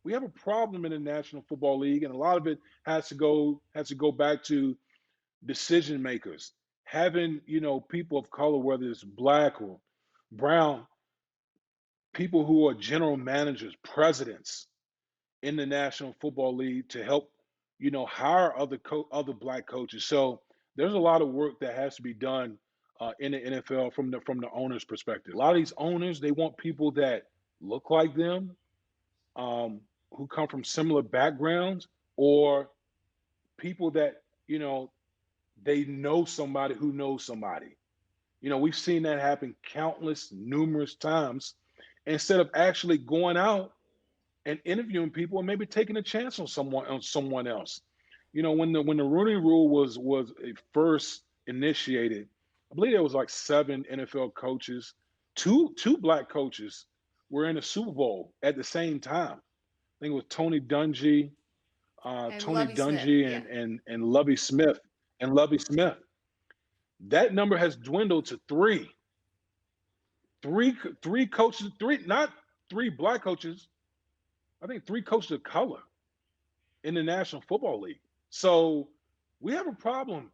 we have a problem in the National Football League, and a lot of it has to go back to decision makers, having people of color, whether it's black or brown, people who are general managers, presidents in the National Football League to help hire other black coaches. So there's a lot of work that has to be done in the NFL from the owner's perspective. A lot of these owners, they want people that look like them, um, who come from similar backgrounds, or people that they know somebody who knows somebody. We've seen that happen numerous times. Instead of actually going out and interviewing people and maybe taking a chance on someone else. When the Rooney Rule was first initiated, I believe there was like 7 NFL coaches, two black coaches were in the Super Bowl at the same time. I think it was And Tony Lovey Smith, Dungy yeah. and Lovey Smith. That number has dwindled to three coaches, not three black coaches. I think three coaches of color in the National Football League. So we have a problem.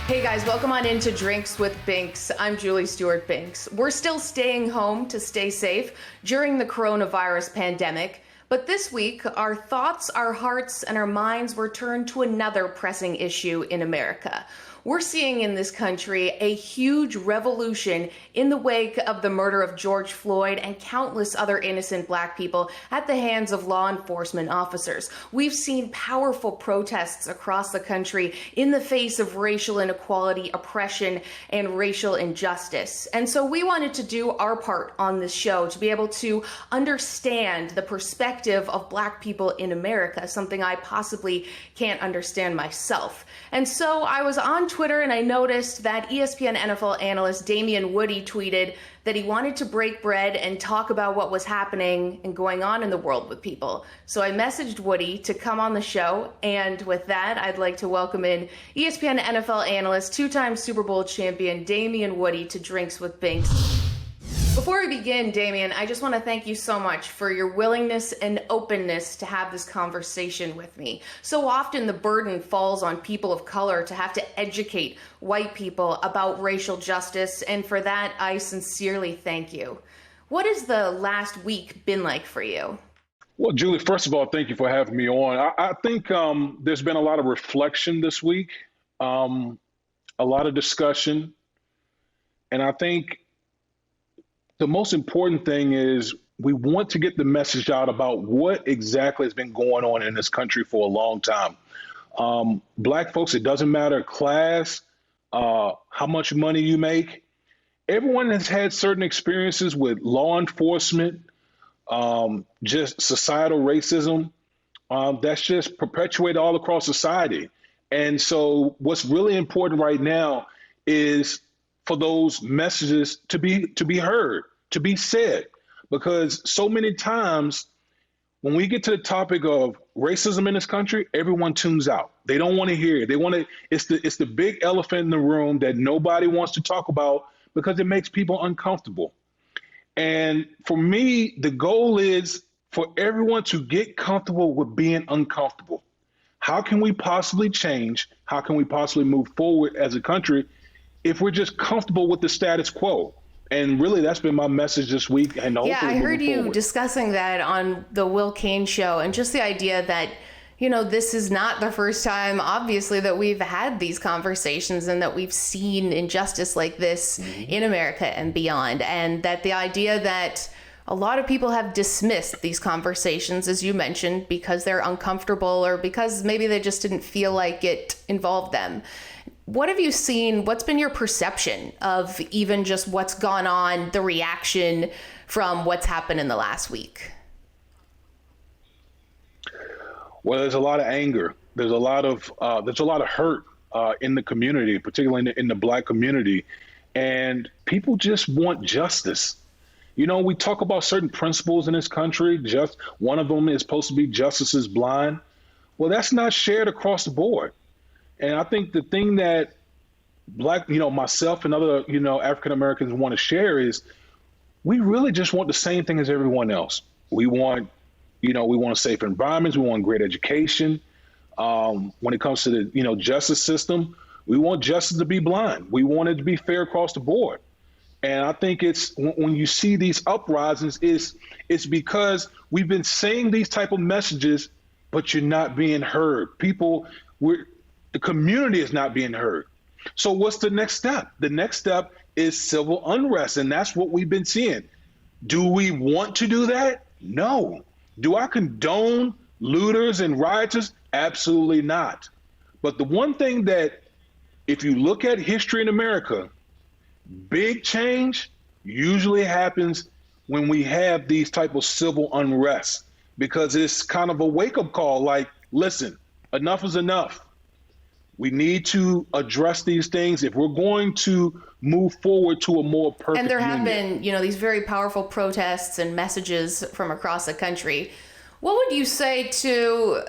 Hey guys, welcome on into Drinks with Binks. I'm Julie Stewart-Binks. We're still staying home to stay safe during the coronavirus pandemic. But this week, our thoughts, our hearts, and our minds were turned to another pressing issue in America. We're seeing in this country a huge revolution in the wake of the murder of George Floyd and countless other innocent black people at the hands of law enforcement officers. We've seen powerful protests across the country in the face of racial inequality, oppression, and racial injustice. And so we wanted to do our part on this show to be able to understand the perspective of black people in America, something I possibly can't understand myself. And so I was on Twitter and I noticed that ESPN NFL analyst Damien tweeted that he wanted to break bread and talk about what was happening and going on in the world with people. So I messaged Woody to come on the show. And with that, I'd like to welcome in ESPN NFL analyst, two-time Super Bowl champion Damien to Drinks with Binks. Before we begin, Damien, I just want to thank you so much for your willingness and openness to have this conversation with me. So often the burden falls on people of color to have to educate white people about racial justice, and for that, I sincerely thank you. What has the last week been like for you? Well, Julie, first of all, thank you for having me on. I think there's been a lot of reflection this week, a lot of discussion, and I think the most important thing is we want to get the message out about what exactly has been going on in this country for a long time. Black folks, it doesn't matter class, how much money you make. Everyone has had certain experiences with law enforcement, just societal racism, that's just perpetuated all across society. And so what's really important right now is for those messages to be heard, to be said, because so many times when we get to the topic of racism in this country, everyone tunes out. They don't want to hear it. They want to. It's the big elephant in the room that nobody wants to talk about because it makes people uncomfortable. And for me, the goal is for everyone to get comfortable with being uncomfortable. How can we possibly change? How can we possibly move forward as a country if we're just comfortable with the status quo? And really, that's been my message this week. And Yeah, I heard you forward. discussing that on the Will Kane show, and just the idea that, this is not the first time, obviously, that we've had these conversations and that we've seen injustice like this in America and beyond. And that the idea that a lot of people have dismissed these conversations, as you mentioned, because they're uncomfortable or because maybe they just didn't feel like it involved them. What have you seen? What's been your perception of even just what's gone on, the reaction from what's happened in the last week? Well, there's a lot of anger. There's a lot of hurt in the community, particularly in the Black community, and people just want justice. We talk about certain principles in this country. Just one of them is supposed to be justice is blind. Well, that's not shared across the board. And I think the thing that myself and other, African Americans want to share is we really just want the same thing as everyone else. We want, we want safe environments. We want great education. When it comes to the, justice system, we want justice to be blind. We want it to be fair across the board. And I think it's when you see these uprisings, it's because we've been saying these type of messages, but you're not being heard. The community is not being heard. So what's the next step? The next step is civil unrest, and that's what we've been seeing. Do we want to do that? No. Do I condone looters and rioters? Absolutely not. But the one thing that, if you look at history in America, big change usually happens when we have these type of civil unrest, because it's kind of a wake-up call, like, listen, enough is enough. We need to address these things if we're going to move forward to a more perfect And there have union. been, these very powerful protests and messages from across the country. What would you say to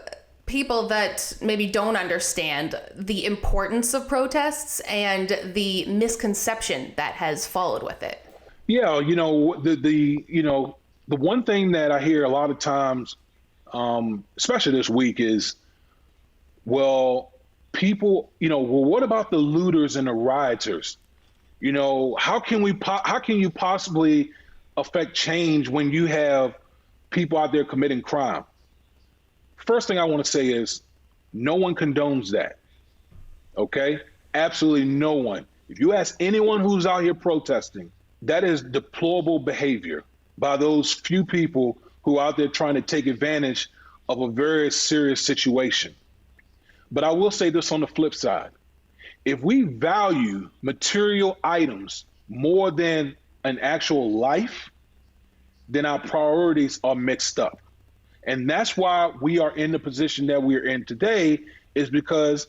people that maybe don't understand the importance of protests and the misconception that has followed with it? Yeah, the one thing that I hear a lot of times, especially this week, is, well, people, what about the looters and the rioters? How can you possibly affect change when you have people out there committing crime? First thing I want to say is no one condones that. Okay? Absolutely no one. If you ask anyone who's out here protesting, that is deplorable behavior by those few people who are out there trying to take advantage of a very serious situation. But I will say this on the flip side. If we value material items more than an actual life, then our priorities are mixed up. And that's why we are in the position that we're in today, is because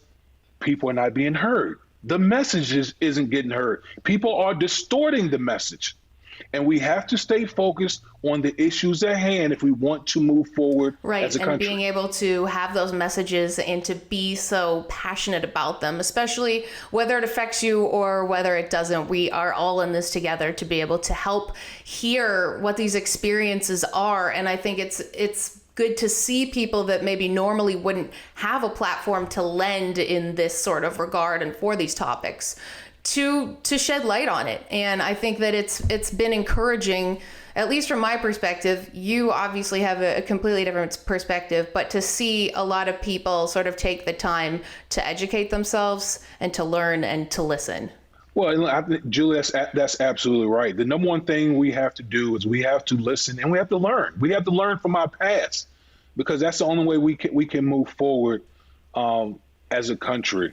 people are not being heard. The message isn't getting heard. People are distorting the message. And we have to stay focused on the issues at hand if we want to move forward as a country. And being able to have those messages and to be so passionate about them, especially whether it affects you or whether it doesn't. We are all in this together to be able to help hear what these experiences are. And I think it's good to see people that maybe normally wouldn't have a platform to lend in this sort of regard and for these topics to shed light on it. And I think that it's been encouraging, at least from my perspective. You obviously have a completely different perspective, but to see a lot of people sort of take the time to educate themselves and to learn and to listen. Well, I think, Julie, that's absolutely right. The number one thing we have to do is we have to listen and we have to learn. We have to learn from our past, because that's the only way we can move forward as a country.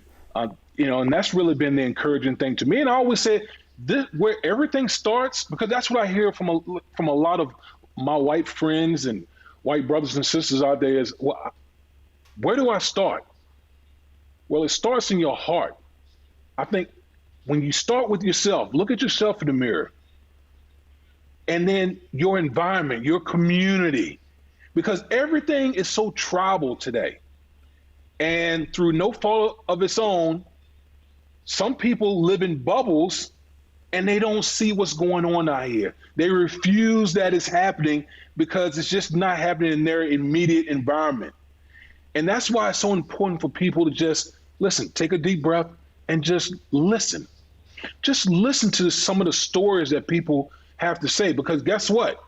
And that's really been the encouraging thing to me. And I always say this, where everything starts, because that's what I hear from a lot of my white friends and white brothers and sisters out there, is, well, where do I start? Well, it starts in your heart. I think when you start with yourself, look at yourself in the mirror, and then your environment, your community, because everything is so tribal today. And through no fault of its own, some people live in bubbles and they don't see what's going on out here. They refuse that it's happening because it's just not happening in their immediate environment. And that's why it's so important for people to just listen, take a deep breath, and just listen. Just listen to some of the stories that people have to say, because guess what?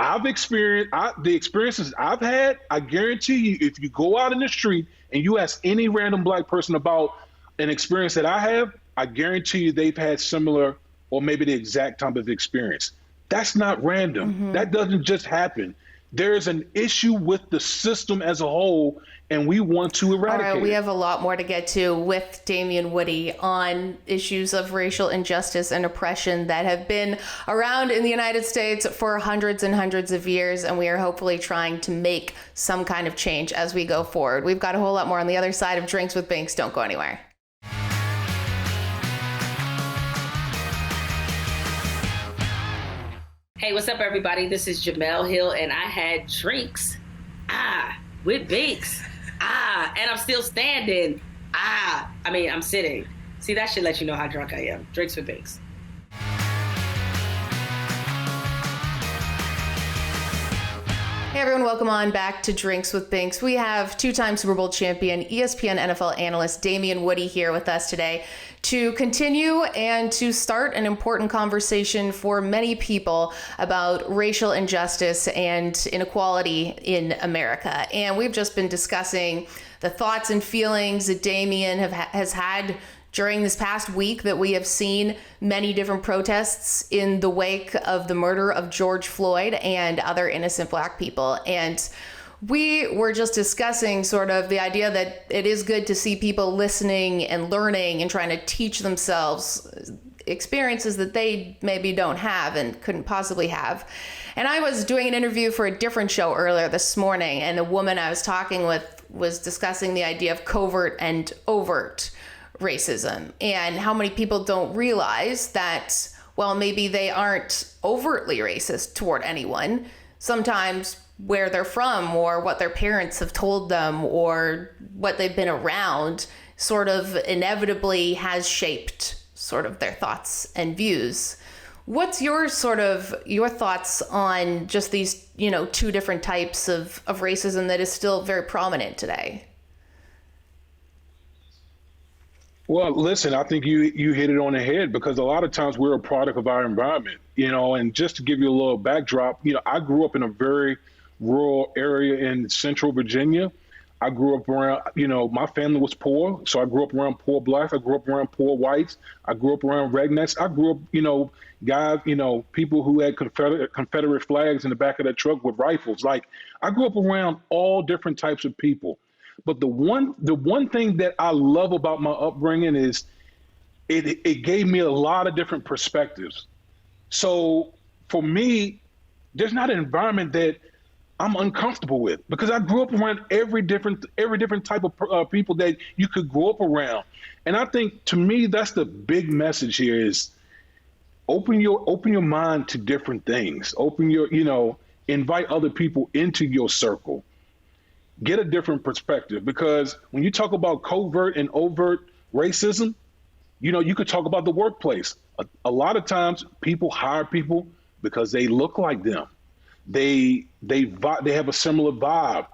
The experiences I've had, I guarantee you, if you go out in the street and you ask any random Black person about an experience that I have, I guarantee you they've had similar or maybe the exact type of experience. That's not random. Mm-hmm. That doesn't just happen. There's an issue with the system as a whole, and we want to eradicate it. All right, we have a lot more to get to with Damien Woody on issues of racial injustice and oppression that have been around in the United States for hundreds and hundreds of years, and we are hopefully trying to make some kind of change as we go forward. We've got a whole lot more on the other side of Drinks with Binks. Don't go anywhere. Hey, what's up, everybody? This is Jamel Hill, and I had drinks with Binks. And I'm still standing. I'm sitting. See, that should let you know how drunk I am. Drinks with Binks. Hey everyone, welcome on back to Drinks with Binks. We have two-time Super Bowl champion, ESPN NFL analyst Damien Woody here with us today to continue and to start an important conversation for many people about racial injustice and inequality in America. And we've just been discussing the thoughts and feelings that Damien has had during this past week, that we have seen many different protests in the wake of the murder of George Floyd and other innocent Black people. And we were just discussing sort of the idea that it is good to see people listening and learning and trying to teach themselves experiences that they maybe don't have and couldn't possibly have. And I was doing an interview for a different show earlier this morning, and a woman I was talking with was discussing the idea of covert and overt racism and how many people don't realize that, well, maybe they aren't overtly racist toward anyone. Sometimes where they're from or what their parents have told them or what they've been around sort of inevitably has shaped sort of their thoughts and views. What's your thoughts on just these, two different types of racism that is still very prominent today? Well, listen, I think you hit it on the head, because a lot of times we're a product of our environment, and just to give you a little backdrop, I grew up in a very rural area in central Virginia. I grew up around, my family was poor. So I grew up around poor Blacks. I grew up around poor whites. I grew up around rednecks. I grew up, guys, people who had Confederate flags in the back of their truck with rifles. Like, I grew up around all different types of people. But the one thing that I love about my upbringing is it gave me a lot of different perspectives. So for me, there's not an environment that I'm uncomfortable with, because I grew up around every different type of people that you could grow up around. And I think, to me, that's the big message here is open your mind to different things. Invite other people into your circle. Get a different perspective, because when you talk about covert and overt racism, you could talk about the workplace. A lot of times people hire people because they look like them. They have a similar vibe.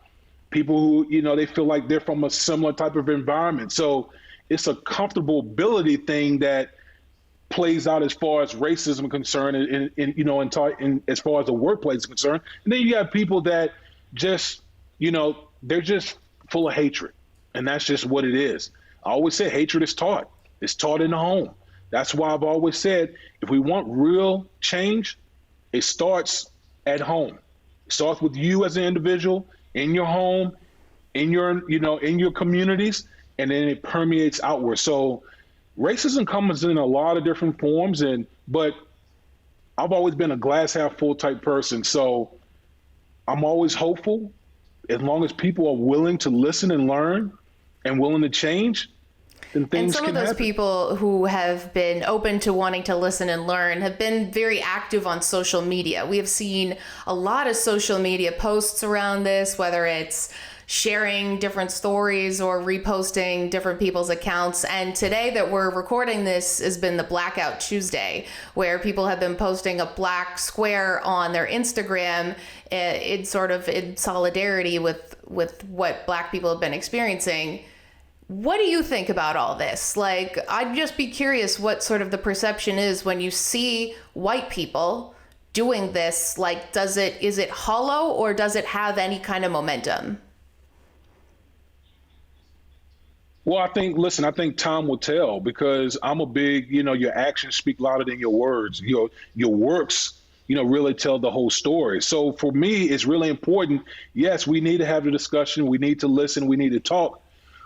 People who, they feel like they're from a similar type of environment. So it's a comfortability thing that plays out as far as racism is concerned, and as far as the workplace is concerned. And then you have people that just, they're just full of hatred, and that's just what it is. I always say hatred is taught. It's taught in the home. That's why I've always said, if we want real change, it starts at home. It starts with you as an individual, in your home, in your communities, and then it permeates outward. So racism comes in a lot of different forms, but I've always been a glass half full type person. So I'm always hopeful. As long as people are willing to listen and learn and willing to change, then things can happen. And some of those people who have been open to wanting to listen and learn have been very active on social media. We have seen a lot of social media posts around this, whether it's sharing different stories or reposting different people's accounts. And today that we're recording this has been the Blackout Tuesday, where people have been posting a black square on their Instagram in solidarity with what Black people have been experiencing. What do you think about all this? Like, I'd just be curious what sort of the perception is when you see white people doing this. Like, is it hollow, or does it have any kind of momentum? Well, I think time will tell, because I'm a big, your actions speak louder than your words. Your works, really tell the whole story. So for me, it's really important. Yes, we need to have the discussion. We need to listen. We need to talk,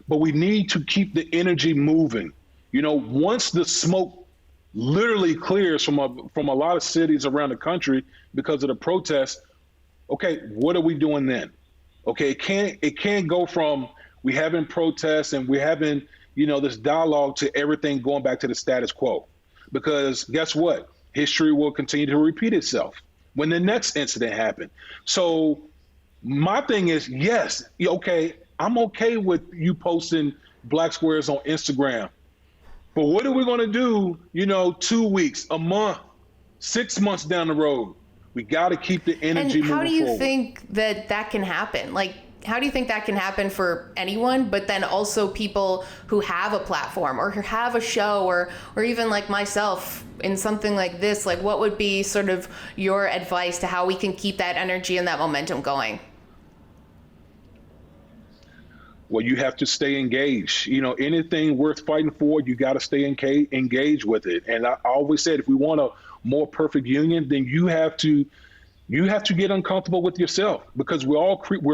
but we need to keep the energy moving. Once the smoke literally clears from a lot of cities around the country because of the protests, okay, what are we doing then? Okay, it can't go from we having protests and we're having, this dialogue to everything going back to the status quo. Because guess what? History will continue to repeat itself when the next incident happened. So my thing is, yes, okay, I'm okay with you posting black squares on Instagram, But what are we going to do, 2 weeks, a month, 6 months down the road? We got to keep the energy moving forward. And how do you think that can happen? Like, how do you think that can happen for anyone, but then also people who have a platform or who have a show or even like myself in something like this? Like, what would be sort of your advice to how we can keep that energy and that momentum going? Well, you have to stay engaged. Anything worth fighting for, you got to stay engaged with it. And I always said, if we want a more perfect union, then you have to get uncomfortable with yourself, because we're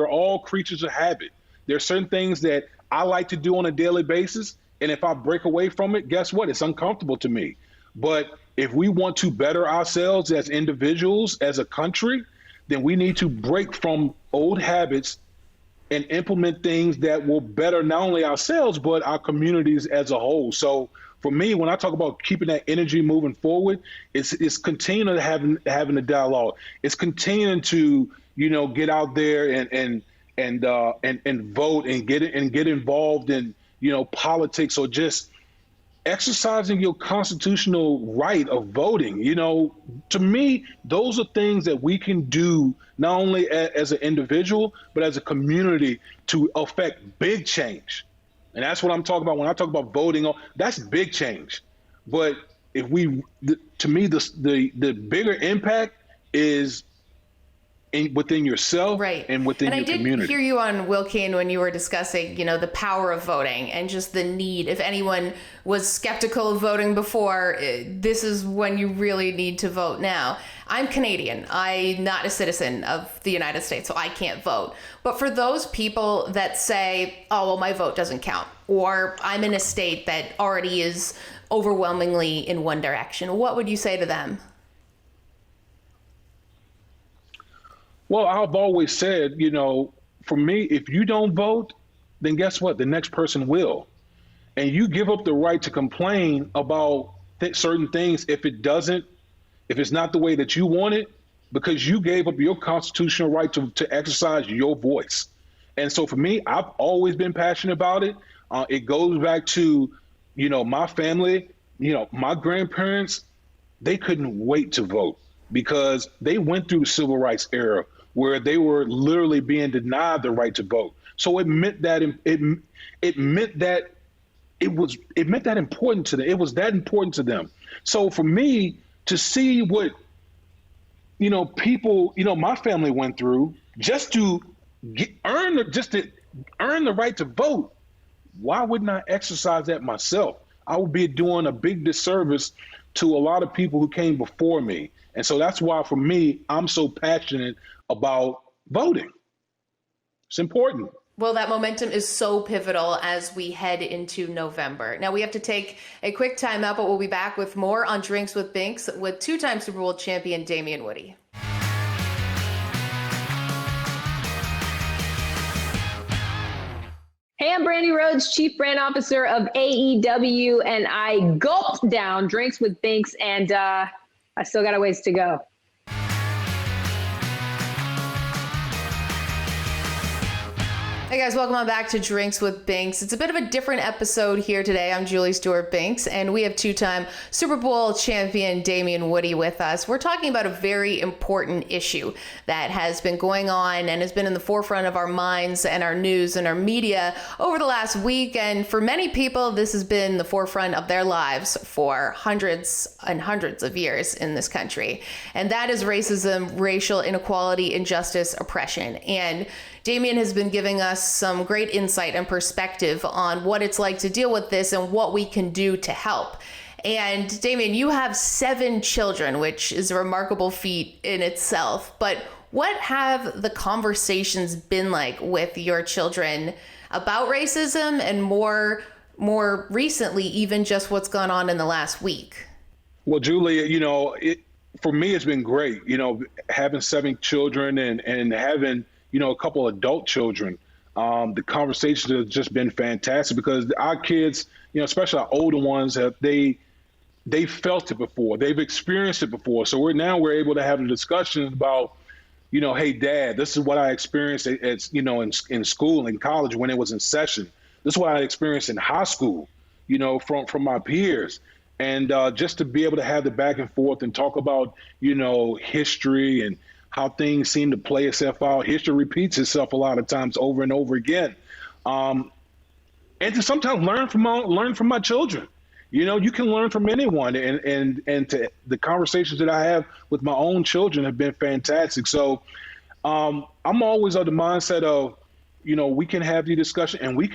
all creatures of habit. There are certain things that I like to do on a daily basis, and if I break away from it, guess what? It's uncomfortable to me. But if we want to better ourselves as individuals, as a country, then we need to break from old habits and implement things that will better not only ourselves, but our communities as a whole. So for me, when I talk about keeping that energy moving forward, it's continuing to having a dialogue. It's continuing to, get out there and vote and get involved in, politics, or just exercising your constitutional right of voting. To me, those are things that we can do not only as an individual, but as a community to affect big change. And that's what I'm talking about when I talk about voting. That's big change. But to me, the bigger impact is within yourself, right, and within your community. And I did hear you on Will Kane when you were discussing, the power of voting and just the need. If anyone was skeptical of voting before, this is when you really need to vote now. I'm Canadian. I'm not a citizen of the United States, so I can't vote. But for those people that say, oh, well, my vote doesn't count, or I'm in a state that already is overwhelmingly in one direction, what would you say to them? Well, I've always said, for me, if you don't vote, then guess what? The next person will. And you give up the right to complain about certain things if it's not the way that you want it, because you gave up your constitutional right to exercise your voice. And so for me, I've always been passionate about it. It goes back to, my family, my grandparents, they couldn't wait to vote because they went through the civil rights era where they were literally being denied the right to vote. So it meant that it meant that important to them. It was that important to them. So for me to see what, people, my family went through just to earn the right to vote, why wouldn't I exercise that myself? I would be doing a big disservice to a lot of people who came before me. And so that's why, for me, I'm so passionate about voting. It's important. Well, that momentum is so pivotal as we head into November. Now we have to take a quick time out, but we'll be back with more on Drinks with Binks with two-time Super Bowl champion Damien Woody. Hey, I'm Brandy Rhodes, Chief Brand Officer of AEW, and I gulped down Drinks with Binks, and I still got a ways to go. Hey guys, welcome on back to Drinks with Binks. It's a bit of a different episode here today. I'm Julie Stewart-Binks, and we have two-time Super Bowl champion Damien Woody with us. We're talking about a very important issue that has been going on and has been in the forefront of our minds and our news and our media over the last week. And for many people, this has been the forefront of their lives for hundreds and hundreds of years in this country. And that is racism, racial inequality, injustice, oppression. And Damien has been giving us some great insight and perspective on what it's like to deal with this and what we can do to help. And Damien, you have 7 children, which is a remarkable feat in itself. But what have the conversations been like with your children about racism, and more recently, even just what's gone on in the last week? Well, Julie, for me, it's been great, having 7 children and having, a couple adult children. The conversations have just been fantastic because our kids, especially our older ones, they felt it before, they've experienced it before. So we're able to have a discussion about, hey, Dad, this is what I experienced in school, in college, when it was in session. This is what I experienced in high school. from my peers. And just to be able to have the back and forth and talk about, history and how things seem to play itself out. History repeats itself a lot of times over and over again. And to sometimes learn from my children. You can learn from anyone, and to the conversations that I have with my own children have been fantastic. So I'm always of the mindset of, we can have the discussion and we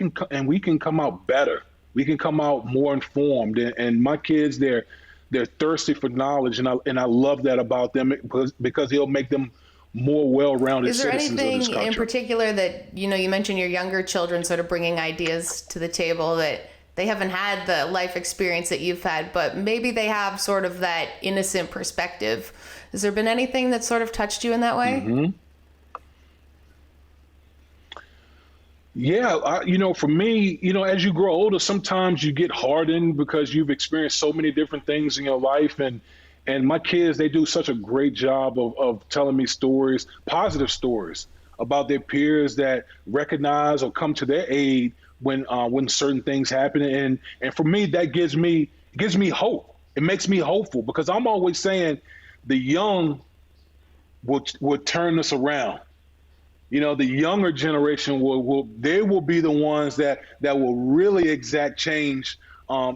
can come out better. We can come out more informed, and my kids, they're thirsty for knowledge, and I love that about them because it'll make them more well-rounded citizens of this country. Is there anything in particular that, you mentioned your younger children sort of bringing ideas to the table that they haven't had the life experience that you've had, but maybe they have sort of that innocent perspective. Has there been anything that sort of touched you in that way? Mm-hmm. Yeah, for me, as you grow older, sometimes you get hardened because you've experienced so many different things in your life. And my kids, they do such a great job of telling me stories, positive stories about their peers that recognize or come to their aid when certain things happen. And for me, that gives me hope. It makes me hopeful because I'm always saying the young will turn this around. The younger generation will be the ones that will really exact change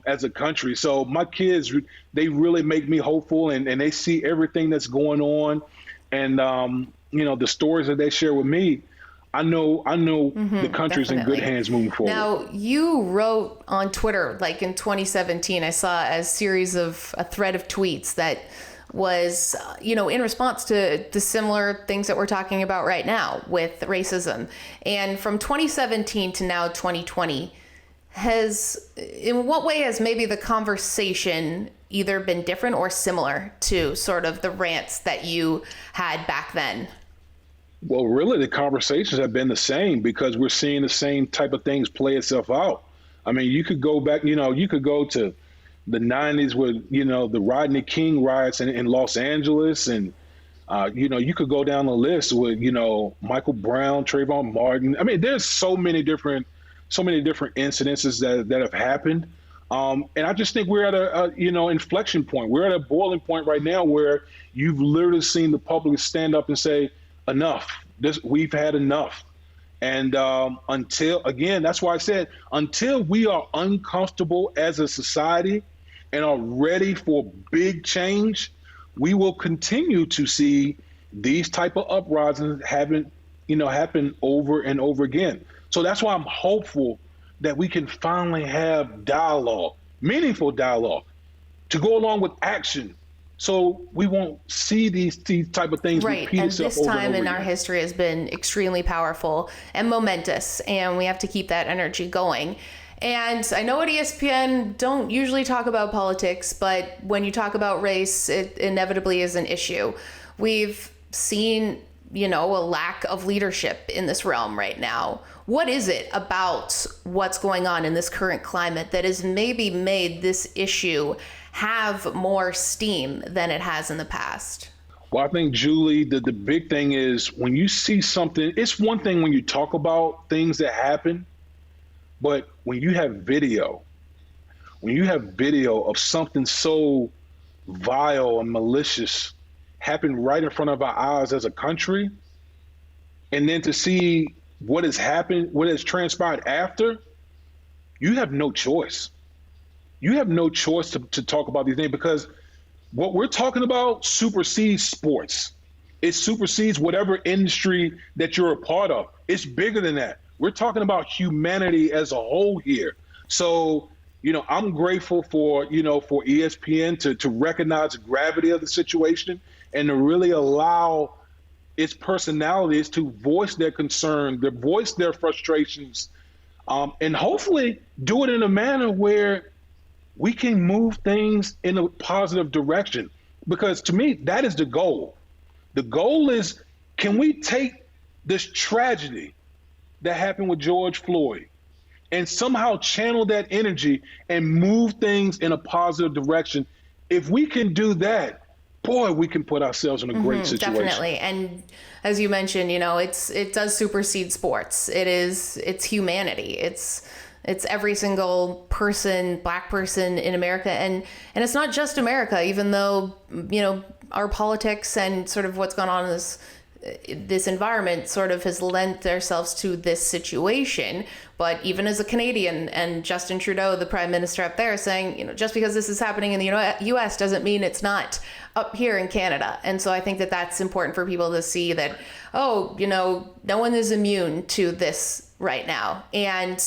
as a country. So my kids, they really make me hopeful, and they see everything that's going on, and the stories that they share with me. I know the country's definitely in good hands moving forward. Now, you wrote on Twitter, like in 2017, I saw a thread of tweets that was, in response to the similar things that we're talking about right now with racism. And from 2017 to now 2020, in what way has maybe the conversation either been different or similar to sort of the rants that you had back then? Well, really, the conversations have been the same because we're seeing the same type of things play itself out. I mean, you could go back, you could go to the 90s with, the Rodney King riots in Los Angeles. And, you could go down the list with, Michael Brown, Trayvon Martin. I mean, there's so many different incidences that have happened. And I just think we're at a inflection point. We're at a boiling point right now where you've literally seen the public stand up and say, enough, we've had enough. And that's why I said, until we are uncomfortable as a society and are ready for big change, we will continue to see these type of uprisings happen over and over again. So that's why I'm hopeful that we can finally have dialogue, meaningful dialogue, to go along with action. So we won't see these type of things repeat itself over and over again. And this time in our history has been extremely powerful and momentous, and we have to keep that energy going. And I know at ESPN don't usually talk about politics, but when you talk about race, it inevitably is an issue. We've seen, a lack of leadership in this realm right now. What is it about what's going on in this current climate that has maybe made this issue have more steam than it has in the past? Well, I think, Julie, the big thing is when you see something, it's one thing when you talk about things that happen, but when you have video of something so vile and malicious happen right in front of our eyes as a country, and then to see what has happened, what has transpired after, you have no choice. You have no choice to talk about these things because what we're talking about supersedes sports. It supersedes whatever industry that you're a part of. It's bigger than that. We're talking about humanity as a whole here. So, I'm grateful for ESPN to recognize the gravity of the situation and to really allow its personalities to voice their concern, to voice their frustrations, and hopefully do it in a manner where we can move things in a positive direction. Because to me, that is the goal. The goal is, can we take this tragedy that happened with George Floyd and somehow channel that energy and move things in a positive direction? If we can do that, boy, we can put ourselves in a great situation. Definitely. And as you mentioned, it does supersede sports. It's humanity. It's It's every single person, Black person in America. And it's not just America, even though, our politics and sort of what's gone on in this environment sort of has lent themselves to this situation. But even as a Canadian, and Justin Trudeau, the prime minister up there, saying, just because this is happening in the US doesn't mean it's not up here in Canada. And so I think that that's important for people to see that, no one is immune to this right now. And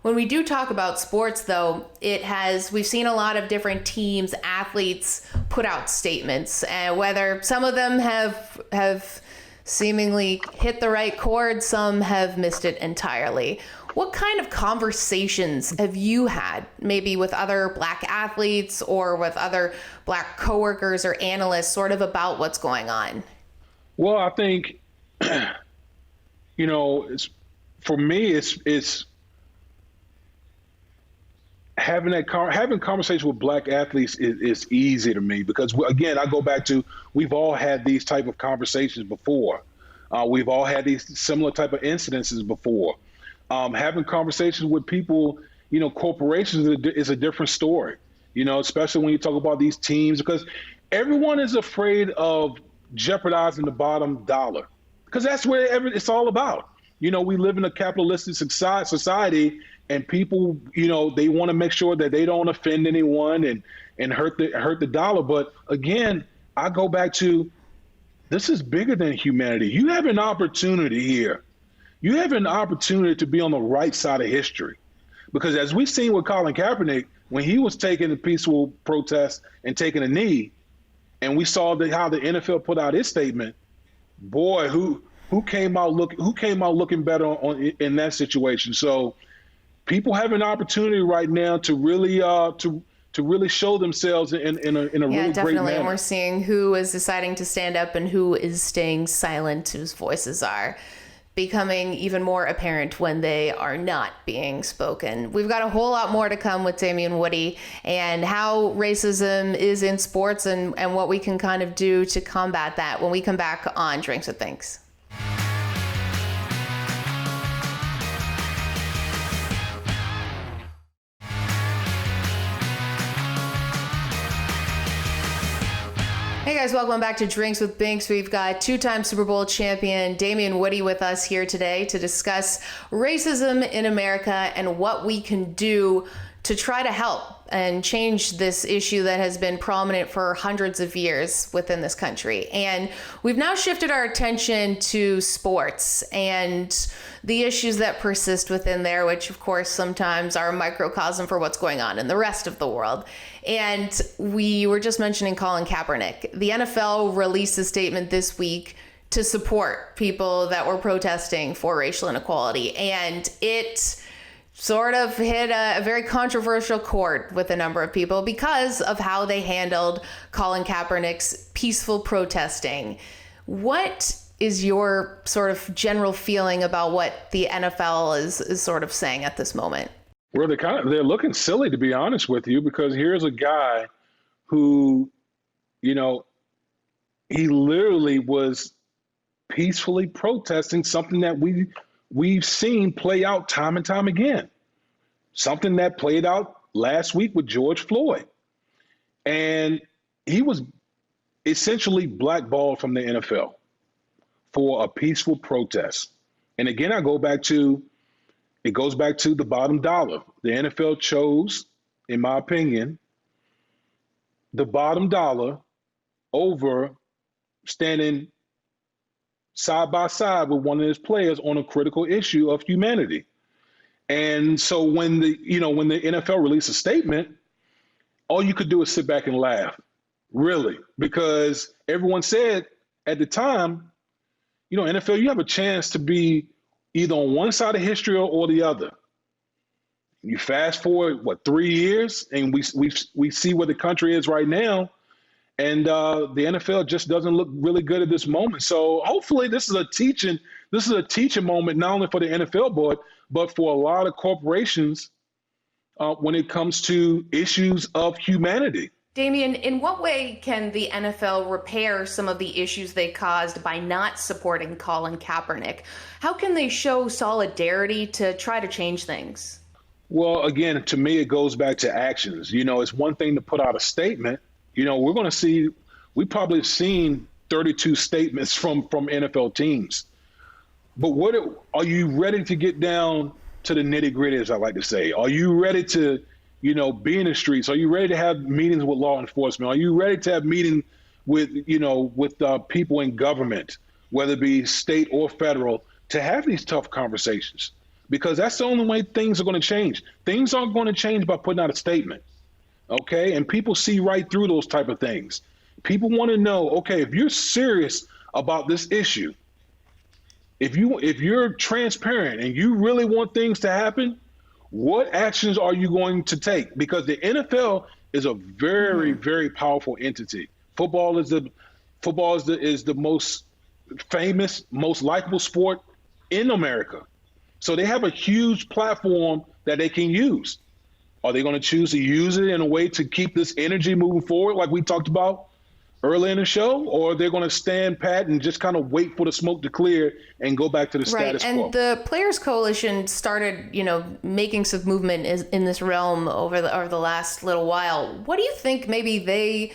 when we do talk about sports, though, we've seen a lot of different teams, athletes put out statements, and whether some of them have seemingly hit the right chord, some have missed it entirely. What kind of conversations have you had, maybe with other Black athletes or with other Black coworkers or analysts, sort of about what's going on? Well, I think, for me, it's having conversations with Black athletes is easy to me because, again, I go back to we've all had these type of conversations before. We've all had these similar type of incidences before. Having conversations with people, corporations is a different story, especially when you talk about these teams, because everyone is afraid of jeopardizing the bottom dollar because that's where it's all about. We live in a capitalistic society, and people, they want to make sure that they don't offend anyone and hurt the dollar. But again, I go back to this is bigger than humanity. You have an opportunity here. You have an opportunity to be on the right side of history, because as we've seen with Colin Kaepernick, when he was taking a peaceful protest and taking a knee, and we saw how the NFL put out its statement, boy, who came out looking better in that situation. So people have an opportunity right now to really to really show themselves in a really great manner. And we're seeing who is deciding to stand up and who is staying silent, whose voices are becoming even more apparent when they are not being spoken. We've got a whole lot more to come with Damien Woody and how racism is in sports and what we can kind of do to combat that when we come back on Drinks with Binks. Hey guys, welcome back to Drinks with Binks. We've got two-time Super Bowl champion Damien Woody with us here today to discuss racism in America and what we can do to try to help and change this issue that has been prominent for hundreds of years within this country. And we've now shifted our attention to sports and the issues that persist within there, which of course sometimes are a microcosm for what's going on in the rest of the world. And we were just mentioning Colin Kaepernick. The NFL released a statement this week to support people that were protesting for racial inequality. And it sort of hit a very controversial chord with a number of people because of how they handled Colin Kaepernick's peaceful protesting. What is your sort of general feeling about what the NFL is sort of saying at this moment? Well, they're looking silly, to be honest with you, because here's a guy who, he literally was peacefully protesting something that we've seen play out time and time again. Something that played out last week with George Floyd. And he was essentially blackballed from the NFL for a peaceful protest. And again, it goes back to the bottom dollar. The NFL chose, in my opinion, the bottom dollar over standing side by side with one of his players on a critical issue of humanity. And so when the NFL released a statement, all you could do is sit back and laugh, really, because everyone said at the time, NFL, you have a chance to be either on one side of history or the other. You fast forward, 3 years, and we see where the country is right now, and the NFL just doesn't look really good at this moment. So hopefully this is a teaching moment, not only for the NFL board, but for a lot of corporations when it comes to issues of humanity. Damien, in what way can the NFL repair some of the issues they caused by not supporting Colin Kaepernick? How can they show solidarity to try to change things? Well, again, to me, it goes back to actions. It's one thing to put out a statement. We're going to see, we probably have seen 32 statements from NFL teams. But are you ready to get down to the nitty gritty, as I like to say? Are you ready to, be in the streets? Are you ready to have meetings with law enforcement? Are you ready to have meetings with people in government, whether it be state or federal, to have these tough conversations? Because that's the only way things are going to change. Things aren't going to change by putting out a statement, okay? And people see right through those type of things. People want to know, okay, if you're serious about this issue, if you're transparent and you really want things to happen, what actions are you going to take? Because the NFL is a very, very powerful entity. Football is the most famous, most likable sport in America. So they have a huge platform that they can use. Are they going to choose to use it in a way to keep this energy moving forward, like we talked about early in the show, or they're going to stand pat and just kind of wait for the smoke to clear and go back to the status quo? And the Players Coalition started, making some movement in this realm over the last little while. What do you think maybe they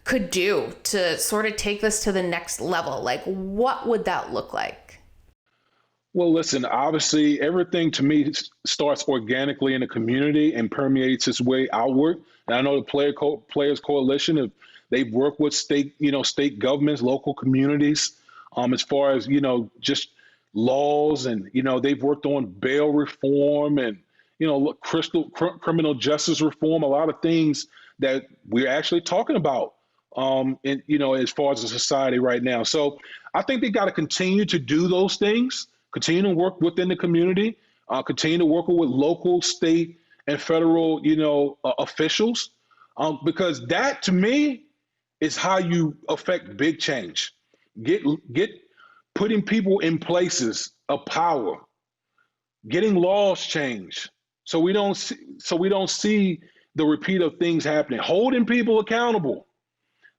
could do to sort of take this to the next level? Like, what would that look like? Well, listen, obviously, everything to me starts organically in the community and permeates its way outward. And I know the Players Coalition, they've worked with state governments, local communities, as far as, just laws, and, they've worked on bail reform and, criminal justice reform, a lot of things that we're actually talking about, as far as a society right now. So I think they got to continue to do those things, continue to work within the community, continue to work with local, state, and federal, officials, because that, to me, is how you affect big change. Get putting people in places of power, getting laws changed, so we don't see the repeat of things happening. Holding people accountable.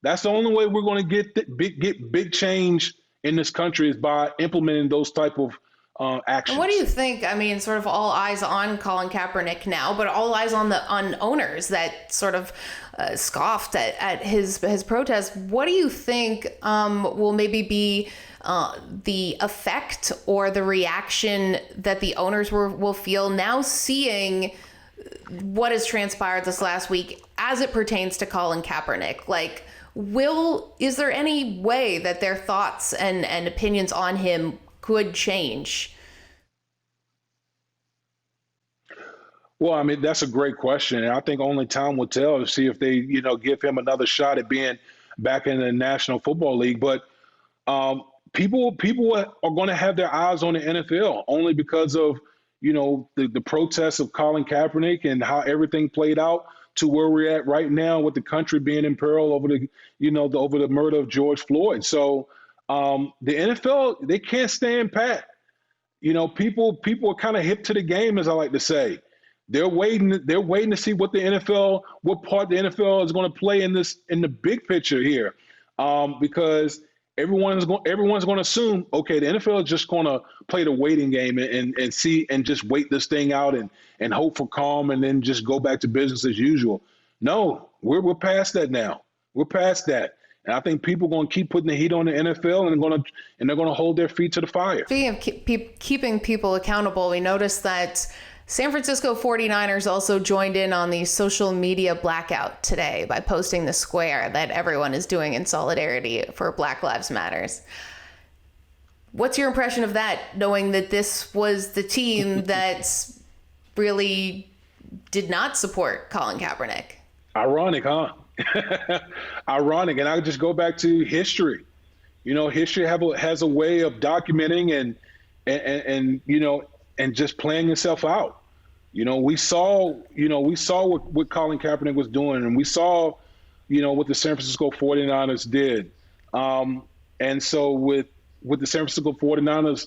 That's the only way we're going to get big change in this country, is by implementing those type of actions. And what do you think? I mean, sort of all eyes on Colin Kaepernick now, but all eyes on owners that sort of scoffed at his protest. What do you think will maybe be the effect or the reaction that the owners will feel now, seeing what has transpired this last week as it pertains to Colin Kaepernick? Like, is there any way that their thoughts and opinions on him could change? Well, I mean, that's a great question. And I think only time will tell to see if they, give him another shot at being back in the National Football League. But people are going to have their eyes on the NFL only because of, the protests of Colin Kaepernick and how everything played out to where we're at right now, with the country being in peril over the murder of George Floyd. So the NFL, they can't stand pat. People are kind of hip to the game, as I like to say. They're waiting to see what part the NFL is going to play in the big picture here, because everyone's going to assume, okay, the NFL is just going to play the waiting game and see and just wait this thing out and hope for calm and then just go back to business as usual. No, we're past that now. We're past that. And I think people are going to keep putting the heat on the NFL, and they're going to hold their feet to the fire. Speaking of keeping people accountable, we noticed that San Francisco 49ers also joined in on the social media blackout today by posting the square that everyone is doing in solidarity for Black Lives Matters. What's your impression of that, knowing that this was the team that really did not support Colin Kaepernick? Ironic, huh? Ironic. And I just go back to history. History has a way of documenting and just playing itself out. We saw what Colin Kaepernick was doing, and we saw, what the San Francisco 49ers did. And so with the San Francisco 49ers,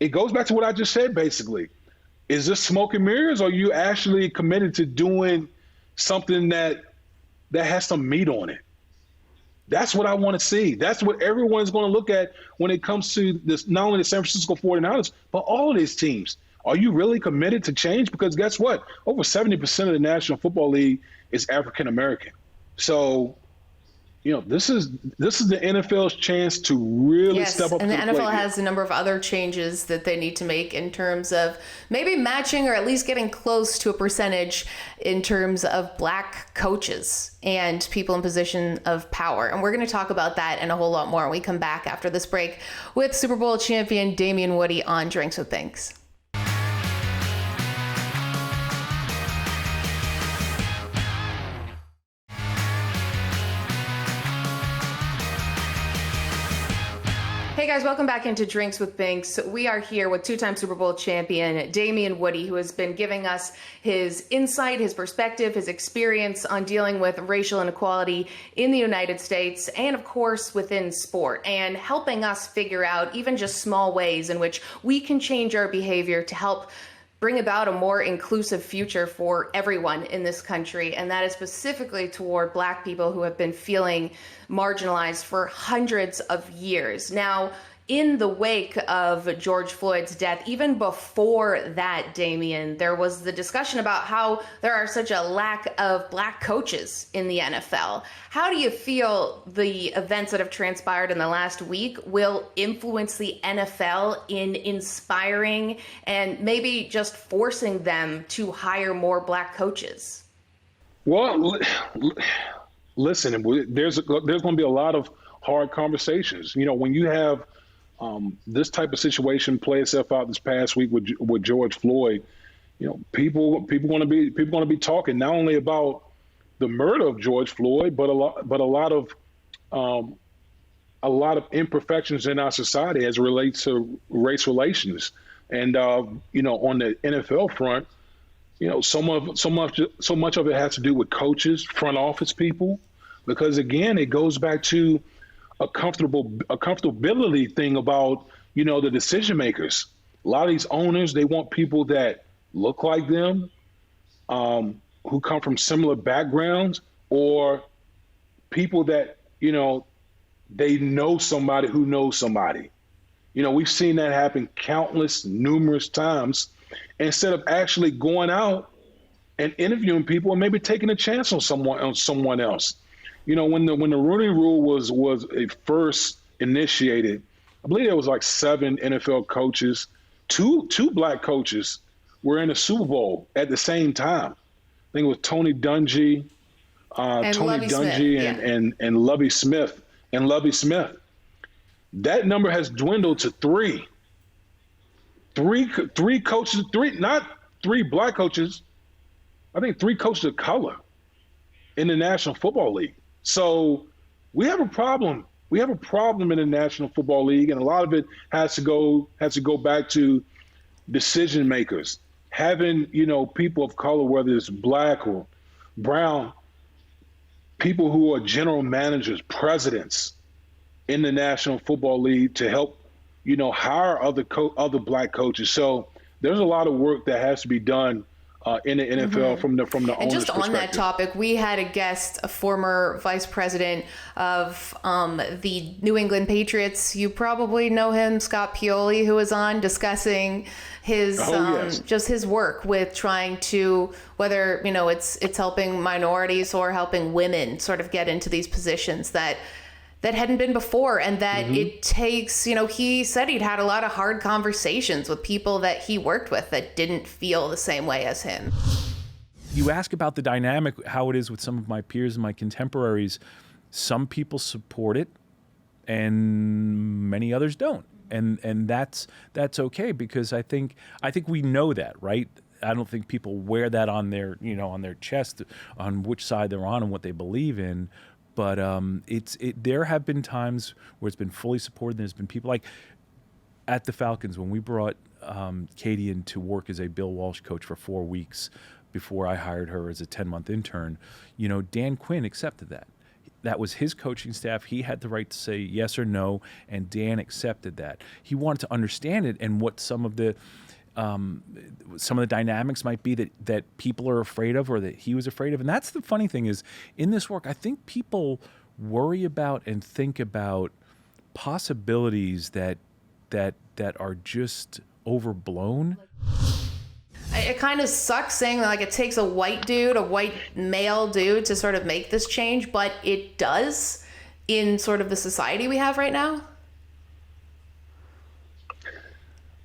it goes back to what I just said, basically. Is this smoke and mirrors, or are you actually committed to doing something that has some meat on it? That's what I want to see. That's what everyone's going to look at when it comes to this, not only the San Francisco 49ers, but all of these teams. Are you really committed to change? Because guess what? Over 70% of the National Football League is African American. So, this is the NFL's chance to really step up. And to the NFL has a number of other changes that they need to make in terms of maybe matching or at least getting close to a percentage in terms of Black coaches and people in position of power. And we're going to talk about that and a whole lot more when we come back after this break with Super Bowl champion Damien Woody on Drinks with Binks. Hey guys, welcome back into Drinks with Binks. We are here with two-time Super Bowl champion Damien Woody, who has been giving us his insight, his perspective, his experience on dealing with racial inequality in the United States and, of course, within sport, and helping us figure out even just small ways in which we can change our behavior to help bring about a more inclusive future for everyone in this country, and that is specifically toward Black people who have been feeling marginalized for hundreds of years. Now, in the wake of George Floyd's death, even before that, Damien, there was the discussion about how there are such a lack of Black coaches in the NFL. How do you feel the events that have transpired in the last week will influence the NFL in inspiring and maybe just forcing them to hire more Black coaches? Well, listen, there's going to be a lot of hard conversations. When you have this type of situation play itself out this past week with George Floyd, people going to be talking not only about the murder of George Floyd, but a lot of imperfections in our society as it relates to race relations. And on the NFL front, so much of it has to do with coaches, front office people, because again, it goes back to a comfortability thing about, the decision makers. A lot of these owners, they want people that look like them, who come from similar backgrounds, or people that, they know somebody who knows somebody. We've seen that happen numerous times, instead of actually going out and interviewing people and maybe taking a chance on someone else. When the Rooney Rule was first initiated, I believe there was like 7 NFL coaches, two Black coaches were in the Super Bowl at the same time. I think it was Tony Dungy, and Lovie Smith. That number has dwindled to 3. Three coaches, not 3 Black coaches. I think 3 coaches of color in the National Football League. So we have a problem. We have a problem in the National Football League, and a lot of it has to go back to decision makers, having people of color, whether it's Black or brown, people who are general managers, presidents in the National Football League to help hire other Black coaches. So there's a lot of work that has to be done in the NFL from the owner's And just on perspective. that topic, we had a guest, a former vice president of the New England Patriots. You probably know him, Scott Pioli, who was on discussing his just his work with trying to, whether it's helping minorities or helping women sort of get into these positions that hadn't been before, and that it takes, he said he'd had a lot of hard conversations with people that he worked with that didn't feel the same way as him. You ask about the dynamic, how it is with some of my peers and my contemporaries. Some people support it and many others don't. And that's okay, because I think we know that, right? I don't think people wear that on their, on their chest, on which side they're on and what they believe in. But there have been times where it's been fully supported. There's been people like at the Falcons when we brought Katie in to work as a Bill Walsh coach for 4 weeks before I hired her as a 10-month intern. Dan Quinn accepted that. That was his coaching staff. He had the right to say yes or no, and Dan accepted that. He wanted to understand it and what some of the dynamics might be that people are afraid of, or that he was afraid of. And that's the funny thing is, in this work, I think people worry about and think about possibilities that are just overblown. It kind of sucks saying like it takes a white male dude to sort of make this change, but it does in sort of the society we have right now.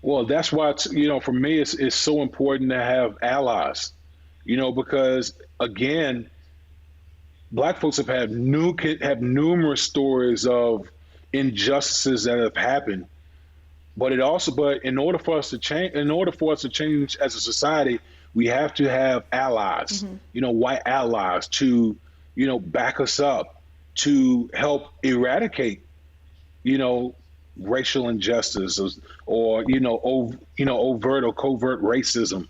Well, that's why it's, for me, it's so important to have allies, because again, Black folks have numerous stories of injustices that have happened, but in order for us to change as a society, we have to have allies, white allies to, back us up, to help eradicate, racial injustices or overt or covert racism.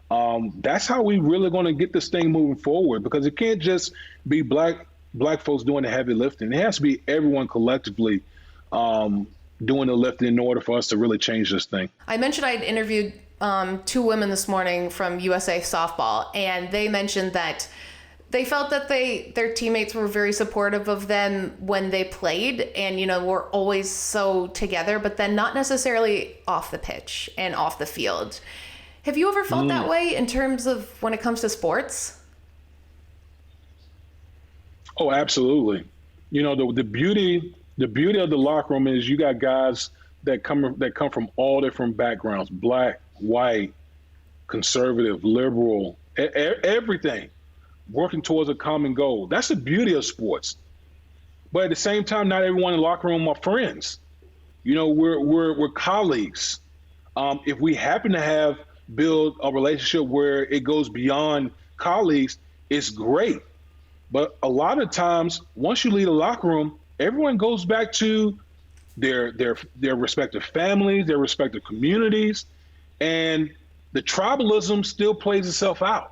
That's how we really going to get this thing moving forward, because it can't just be black folks doing the heavy lifting. It has to be everyone collectively doing the lifting in order for us to really change this thing. I mentioned I'd interviewed 2 women this morning from USA Softball, and they mentioned that they felt that their teammates were very supportive of them when they played and, were always so together, but then not necessarily off the pitch and off the field. Have you ever felt that way in terms of when it comes to sports? Oh, absolutely. The beauty of the locker room is you got guys that come from all different backgrounds: black, white, conservative, liberal, everything, working towards a common goal. That's the beauty of sports. But at the same time, not everyone in the locker room are friends. We're colleagues. If we happen to build a relationship where it goes beyond colleagues, it's great. But a lot of times, once you leave the locker room, everyone goes back to their respective families, their respective communities, and the tribalism still plays itself out.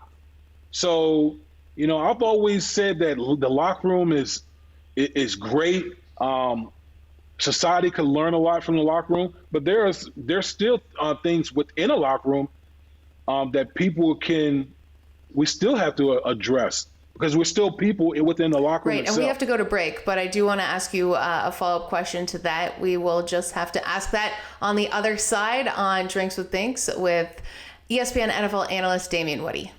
So, I've always said that the locker room is great. Society can learn a lot from the locker room, but there's still things within a locker room that we still have to address, because we're still people within the locker room itself. And we have to go to break, but I do want to ask you a follow-up question to that. We will just have to ask that on the other side on Drinks with Binks with ESPN NFL analyst Damien Woody.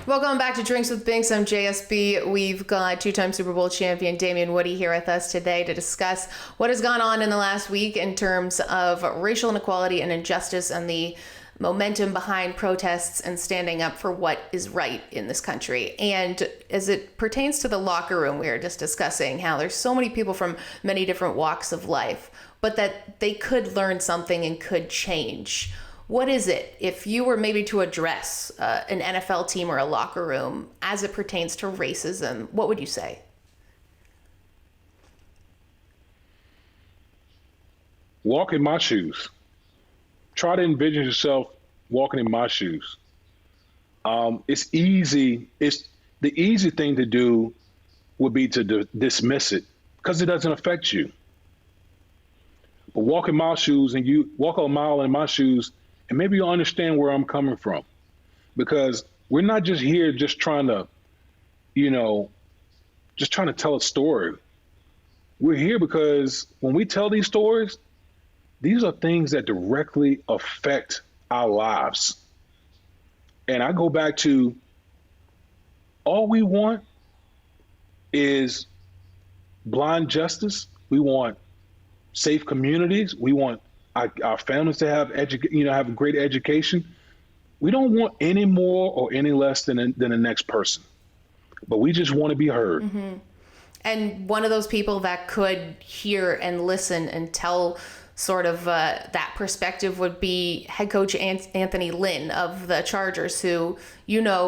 Welcome back to Drinks with Binks. I'm JSB. We've got 2-time Super Bowl champion Damien Woody here with us today to discuss what has gone on in the last week in terms of racial inequality and injustice and the momentum behind protests and standing up for what is right in this country. And as it pertains to the locker room, we were just discussing how there's so many people from many different walks of life, but that they could learn something and could change. What is it, if you were maybe to address an NFL team or a locker room as it pertains to racism, what would you say? Walk in my shoes. Try to envision yourself walking in my shoes. It's easy. It's the easy thing to do would be to dismiss it because it doesn't affect you. But walk in my shoes, and you walk a mile in my shoes, and maybe you'll understand where I'm coming from, because we're not just here just trying to, tell a story. We're here because when we tell these stories, these are things that directly affect our lives. And I go back to, all we want is blind justice. We want safe communities. We want our families to have have a great education. We don't want any more or any less than the next person, but we just want to be heard. Mm-hmm. And one of those people that could hear and listen and tell sort of that perspective would be head coach Anthony Lynn of the Chargers, who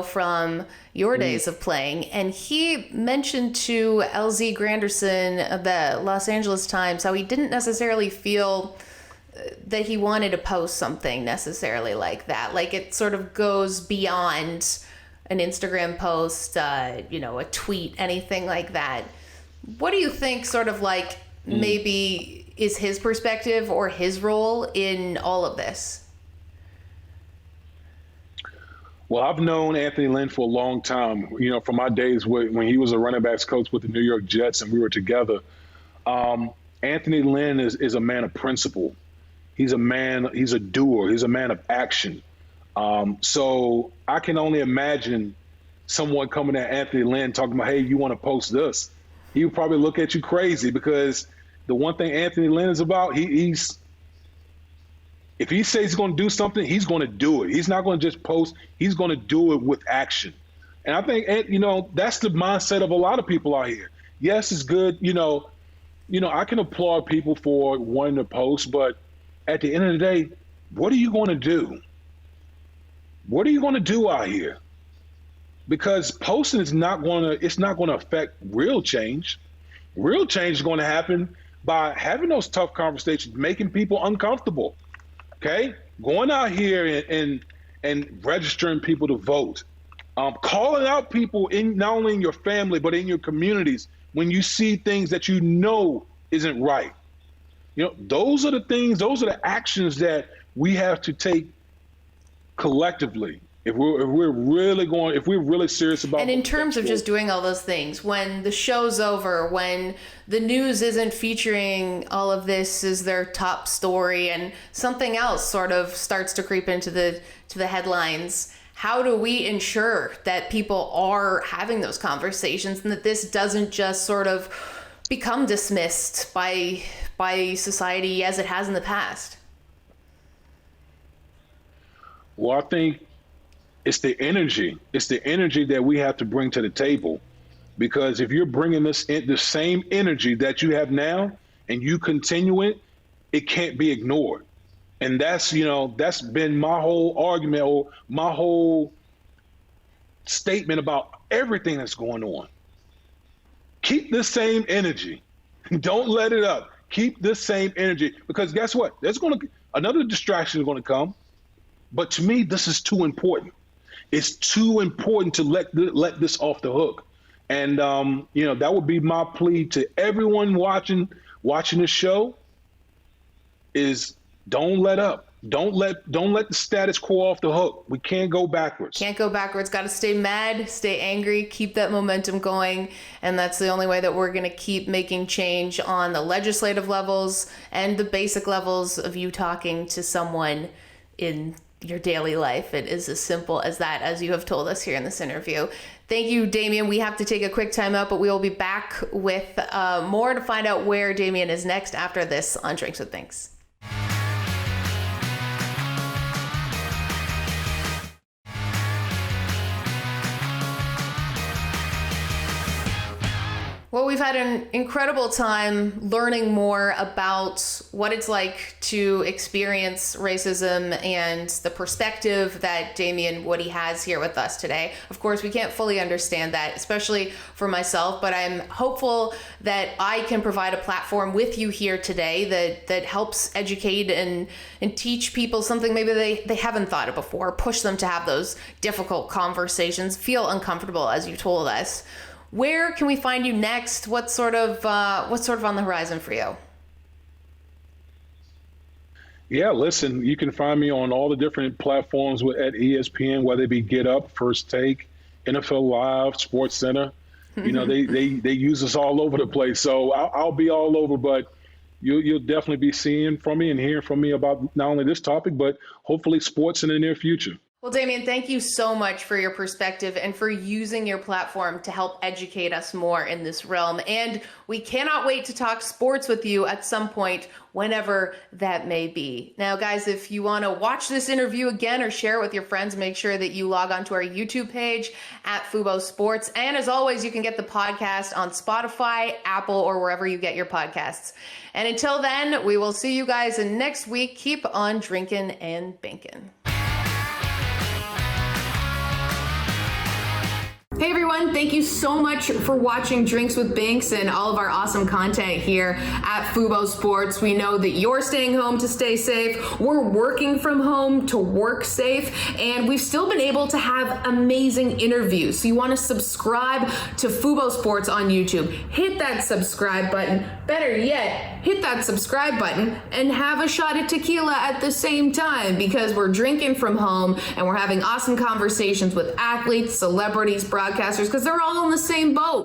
from your days of playing. And he mentioned to LZ Granderson of the Los Angeles Times how he didn't necessarily feel that he wanted to post something necessarily like that. Like it sort of goes beyond an Instagram post, a tweet, anything like that. What do you think sort of like maybe is his perspective or his role in all of this? Well, I've known Anthony Lynn for a long time, from my days when he was a running backs coach with the New York Jets and we were together. Anthony Lynn is a man of principle. He's a doer. He's a man of action. So I can only imagine someone coming at Anthony Lynn talking about, hey, you want to post this? He would probably look at you crazy, because the one thing Anthony Lynn is about, if he says he's going to do something, he's going to do it. He's not going to just post. He's going to do it with action. And I think, that's the mindset of a lot of people out here. Yes, it's good. I can applaud people for wanting to post, but at the end of the day, what are you going to do? What are you going to do out here? Because posting it's not going to affect real change. Real change is going to happen by having those tough conversations, making people uncomfortable. Okay? Going out here and registering people to vote. Calling out people not only in your family, but in your communities when you see things that isn't right. Those are the things, those are the actions that we have to take collectively if we're really serious about. And in terms of just doing all those things, when the show's over, when the news isn't featuring all of this as their top story and something else sort of starts to creep into the headlines, how do we ensure that people are having those conversations and that this doesn't just sort of become dismissed by society as it has in the past? Well, I think it's the energy. It's the energy that we have to bring to the table, because if you're bringing the same energy that you have now and you continue it can't be ignored. And that's been my whole argument or my whole statement about everything that's going on. Keep the same energy. Don't let it up. Keep this same energy, because guess what? Another distraction is going to come. But to me, this is too important. It's too important to let this off the hook. And that would be my plea to everyone watching this show is don't let up. Don't let the status quo off the hook. We can't go backwards. Can't go backwards. Got to stay mad, stay angry, keep that momentum going. And that's the only way that we're going to keep making change on the legislative levels and the basic levels of you talking to someone in your daily life. It is as simple as that, as you have told us here in this interview. Thank you, Damien. We have to take a quick time out, but we will be back with more to find out where Damien is next after this on Drinks with Binks. Well, we've had an incredible time learning more about what it's like to experience racism and the perspective that Damien Woody has here with us today. Of course, we can't fully understand that, especially for myself, but I'm hopeful that I can provide a platform with you here today that helps educate and teach people something maybe they haven't thought of before, push them to have those difficult conversations, feel uncomfortable, as you told us. Where can we find you next? What's sort of on the horizon for you? Yeah, listen, you can find me on all the different platforms at ESPN, whether it be Get Up, First Take, NFL Live, Sports Center. They use us all over the place. So I'll be all over, but you'll definitely be seeing from me and hearing from me about not only this topic, but hopefully sports in the near future. Well, Damien, thank you so much for your perspective and for using your platform to help educate us more in this realm. And we cannot wait to talk sports with you at some point, whenever that may be. Now, guys, if you want to watch this interview again or share it with your friends, make sure that you log on to our YouTube page at Fubo Sports. And as always, you can get the podcast on Spotify, Apple, or wherever you get your podcasts. And until then, we will see you guys next week. Keep on drinking and binking. Hey everyone, thank you so much for watching Drinks with Binks and all of our awesome content here at Fubo Sports. We know that you're staying home to stay safe. We're working from home to work safe, and we've still been able to have amazing interviews. So you want to subscribe to Fubo Sports on YouTube. Hit that subscribe button. Better yet, hit that subscribe button and have a shot of tequila at the same time, because we're drinking from home and we're having awesome conversations with athletes, celebrities, broadcasters, because they're all in the same boat.